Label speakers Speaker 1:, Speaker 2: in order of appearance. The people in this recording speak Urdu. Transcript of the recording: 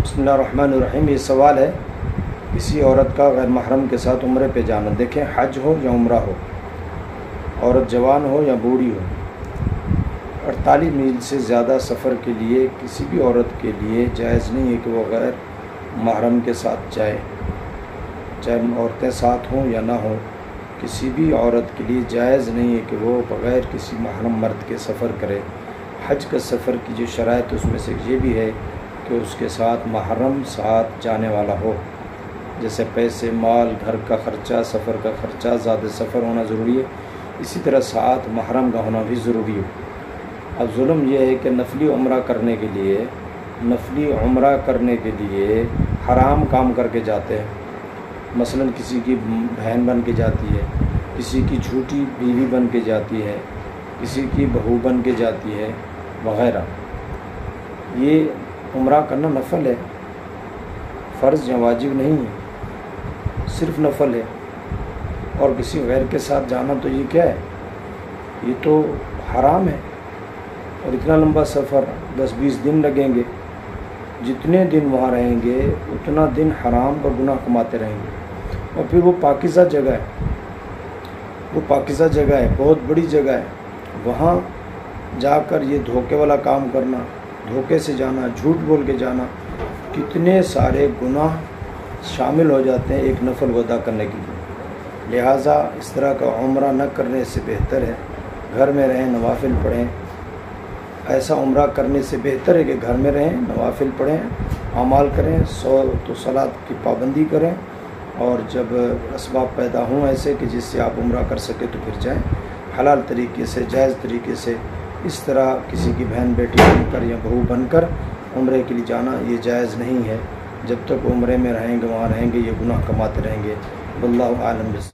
Speaker 1: بسم اللہ الرحمن الرحیم۔ یہ سوال ہے کسی عورت کا غیر محرم کے ساتھ عمرے پہ جانا۔ دیکھیں، حج ہو یا عمرہ ہو، عورت جوان ہو یا بوڑھی ہو، 48 میل سے زیادہ سفر کے لیے کسی بھی عورت کے لیے جائز نہیں ہے کہ وہ غیر محرم کے ساتھ جائے، چاہے عورتیں ساتھ ہوں یا نہ ہوں۔ کسی بھی عورت کے لیے جائز نہیں ہے کہ وہ بغیر کسی محرم مرد کے سفر کرے۔ حج کا سفر کی جو شرائط اس میں سے یہ بھی ہے کہ اس کے ساتھ محرم ساتھ جانے والا ہو، جیسے پیسے، مال، گھر کا خرچہ، سفر کا خرچہ، زیادہ سفر ہونا ضروری ہے، اسی طرح ساتھ محرم کا ہونا بھی ضروری ہے۔ اب ظلم یہ ہے کہ نفلی عمرہ کرنے کے لیے حرام کام کر کے جاتے ہیں، مثلا کسی کی بہن بن کے جاتی ہے، کسی کی جھوٹی بیوی بن کے جاتی ہے، کسی کی بہو بن کے جاتی ہے وغیرہ۔ یہ عمرہ کرنا نفل ہے، فرض یا واجب نہیں ہے، صرف نفل ہے۔ اور کسی غیر کے ساتھ جانا تو یہ کیا ہے؟ یہ تو حرام ہے۔ اور اتنا لمبا سفر 10-20 دن لگیں گے، جتنے دن وہاں رہیں گے اتنا دن حرام کا گناہ کماتے رہیں گے۔ اور پھر وہ پاکیزہ جگہ ہے، بہت بڑی جگہ ہے، وہاں جا کر یہ دھوکے والا کام کرنا، دھوکے سے جانا، جھوٹ بول کے جانا، کتنے سارے گناہ شامل ہو جاتے ہیں ایک نفل کو ادا کرنے کے لیے۔ لہٰذا اس طرح کا عمرہ نہ کرنے سے بہتر ہے گھر میں رہیں، نوافل پڑھیں۔ ایسا عمرہ کرنے سے بہتر ہے کہ گھر میں رہیں، نوافل پڑھیں، اعمال کریں، تو صلاۃ کی پابندی کریں، اور جب اسباب پیدا ہوں ایسے کہ جس سے آپ عمرہ کر سکیں تو پھر جائیں، حلال طریقے سے، جائز طریقے سے۔ اس طرح کسی کی بہن بیٹی بن کر یا بہو بن کر عمرے کے لیے جانا یہ جائز نہیں ہے۔ جب تک عمرے میں رہیں گے، وہاں رہیں گے، یہ گناہ کماتے رہیں گے۔ واللہ اعلم۔